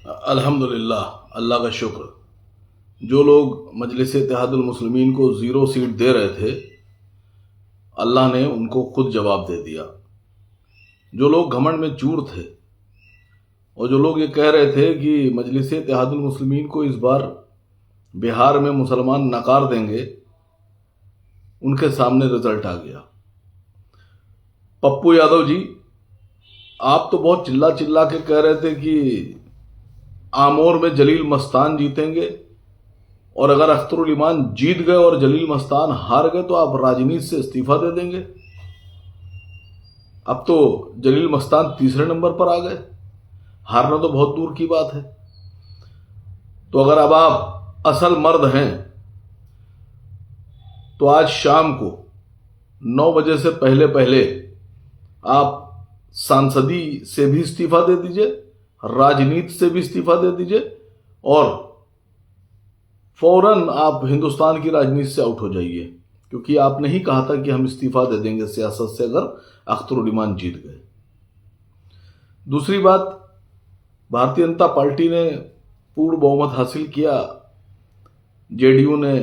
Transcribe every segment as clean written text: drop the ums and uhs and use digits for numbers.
अल्हम्दुलिल्लाह, अल्लाह का शुक्र। जो लोग मजलिस इत्तेहादुल मुस्लिमीन को 0 सीट दे रहे थे, अल्लाह ने उनको खुद जवाब दे दिया। जो लोग घमंड में चूर थे और जो लोग ये कह रहे थे कि मजलिस इत्तेहादुल मुस्लिमीन को इस बार बिहार में मुसलमान नकार देंगे, उनके सामने रिजल्ट आ गया। पप्पू यादव जी, आप तो बहुत चिल्ला चिल्ला के कह रहे थे कि आमोर में जलील मस्तान जीतेंगे, और अगर अख्तरुल ईमान जीत गए और जलील मस्तान हार गए तो आप राजनीति से इस्तीफा दे देंगे। अब तो जलील मस्तान तीसरे नंबर पर आ गए, हारना तो बहुत दूर की बात है। तो अगर अब आप असल मर्द हैं तो आज शाम को 9 बजे से पहले पहले आप सांसदी से भी इस्तीफा दे दीजिए, राजनीति से भी इस्तीफा दे दीजिए और फौरन आप हिंदुस्तान की राजनीति से आउट हो जाइए, क्योंकि आपने ही कहा था कि हम इस्तीफा दे देंगे सियासत से अगर अख्तरुल ईमान जीत गए। दूसरी बात, भारतीय जनता पार्टी ने पूर्ण बहुमत हासिल किया, जेडीयू ने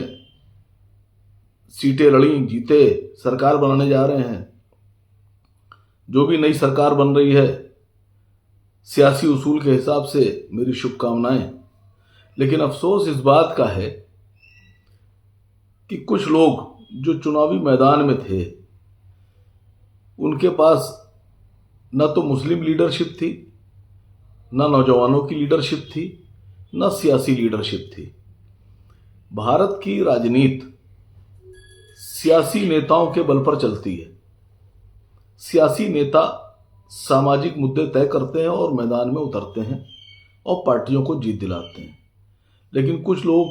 सीटें लड़ी, जीते, सरकार बनाने जा रहे हैं। जो भी नई सरकार बन रही है, सियासी उसूल के हिसाब से मेरी शुभकामनाएं। लेकिन अफसोस इस बात का है कि कुछ लोग जो चुनावी मैदान में थे, उनके पास न तो मुस्लिम लीडरशिप थी, न नौजवानों की लीडरशिप थी, न सियासी लीडरशिप थी। भारत की राजनीति सियासी नेताओं के बल पर चलती है। सियासी नेता सामाजिक मुद्दे तय करते हैं और मैदान में उतरते हैं और पार्टियों को जीत दिलाते हैं। लेकिन कुछ लोग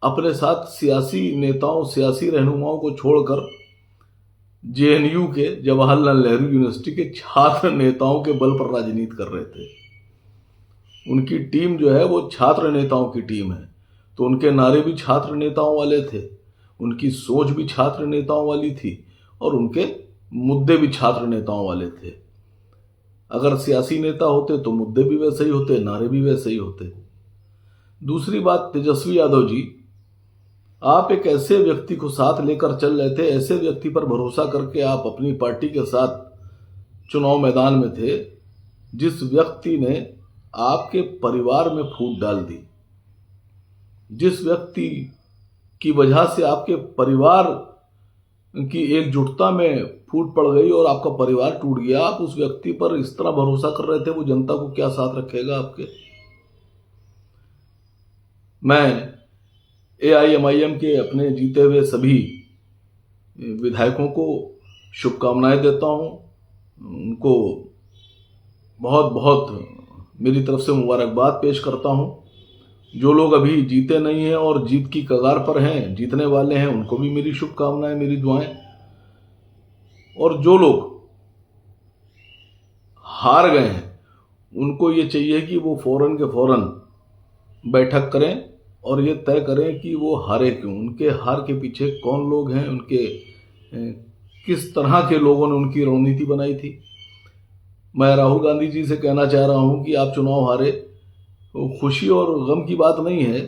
अपने साथ सियासी नेताओं, सियासी रहनुमाओं को छोड़कर जेएनयू के, जवाहरलाल नेहरू यूनिवर्सिटी के छात्र नेताओं के बल पर राजनीति कर रहे थे। उनकी टीम जो है वो छात्र नेताओं की टीम है, तो उनके नारे भी छात्र नेताओं वाले थे, उनकी सोच भी छात्र नेताओं वाली थी और उनके मुद्दे भी छात्र नेताओं वाले थे। अगर सियासी नेता होते तो मुद्दे भी वैसे ही होते, नारे भी वैसे ही होते। दूसरी बात, तेजस्वी यादव जी, आप एक ऐसे व्यक्ति को साथ लेकर चल रहे थे, ऐसे व्यक्ति पर भरोसा करके आप अपनी पार्टी के साथ चुनाव मैदान में थे, जिस व्यक्ति ने आपके परिवार में फूट डाल दी, जिस व्यक्ति की वजह से आपके परिवार की एकजुटता में फूट पड़ गई और आपका परिवार टूट गया, आप उस व्यक्ति पर इस तरह भरोसा कर रहे थे, वो जनता को क्या साथ रखेगा आपके। मैं एआईएमआईएम के अपने जीते हुए सभी विधायकों को शुभकामनाएं देता हूं, उनको बहुत बहुत मेरी तरफ से मुबारकबाद पेश करता हूं। जो लोग अभी जीते नहीं हैं और जीत की कगार पर हैं, जीतने वाले हैं, उनको भी मेरी शुभकामनाएं, मेरी दुआएं। और जो लोग हार गए हैं, उनको ये चाहिए कि वो फौरन के फौरन बैठक करें और ये तय करें कि वो हारे क्यों, उनके हार के पीछे कौन लोग हैं, उनके किस तरह के लोगों ने उनकी रणनीति बनाई थी। मैं राहुल गांधी जी से कहना चाह रहा हूं कि आप चुनाव हारे, तो खुशी और गम की बात नहीं है।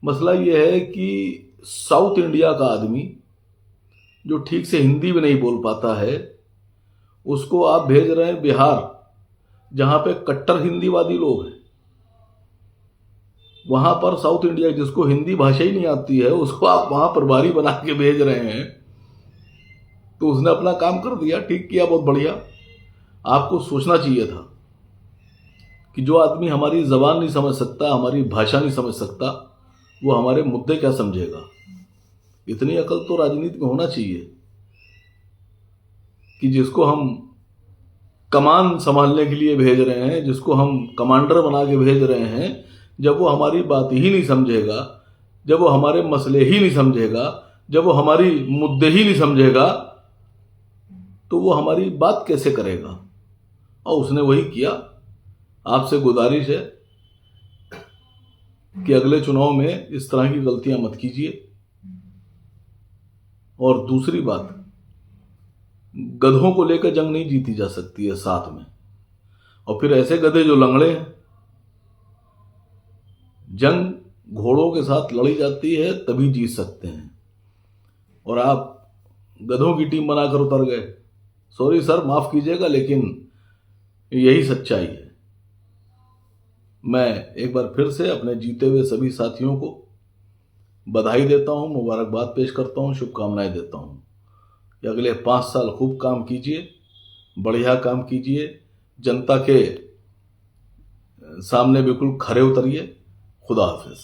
मसला ये है कि साउथ इंडिया का आदमी जो ठीक से हिंदी भी नहीं बोल पाता है, उसको आप भेज रहे हैं बिहार, जहां पे कट्टर हिंदीवादी लोग हैं। वहां पर साउथ इंडिया, जिसको हिंदी भाषा ही नहीं आती है, उसको आप वहां प्रभारी बना के भेज रहे हैं। तो उसने अपना काम कर दिया, ठीक किया, बहुत बढ़िया। आपको सोचना चाहिए था कि जो आदमी हमारी जबान नहीं समझ सकता, हमारी भाषा नहीं समझ सकता, वो हमारे मुद्दे क्या समझेगा। इतनी अकल तो राजनीति में होना चाहिए कि जिसको हम कमान संभालने के लिए भेज रहे हैं, जिसको हम कमांडर बना के भेज रहे हैं, जब वो हमारी बात ही नहीं समझेगा, जब वो हमारे मसले ही नहीं समझेगा, जब वो हमारी मुद्दे ही नहीं समझेगा, तो वो हमारी बात कैसे करेगा। और उसने वही किया। आपसे गुजारिश है कि अगले चुनाव में इस तरह की गलतियां मत कीजिए। और दूसरी बात, गधों को लेकर जंग नहीं जीती जा सकती है साथ में। और फिर ऐसे गधे जो लंगड़े हैं, जंग घोड़ों के साथ लड़ी जाती है तभी जीत सकते हैं, और आप गधों की टीम बनाकर उतर गए। सॉरी सर, माफ कीजिएगा, लेकिन यही सच्चाई है। मैं एक बार फिर से अपने जीते हुए सभी साथियों को बधाई देता हूं, मुबारकबाद पेश करता हूं, शुभकामनाएं देता हूं कि अगले 5 साल खूब काम कीजिए, बढ़िया काम कीजिए, जनता के सामने बिल्कुल खरे उतरिए। खुदा हाफिज।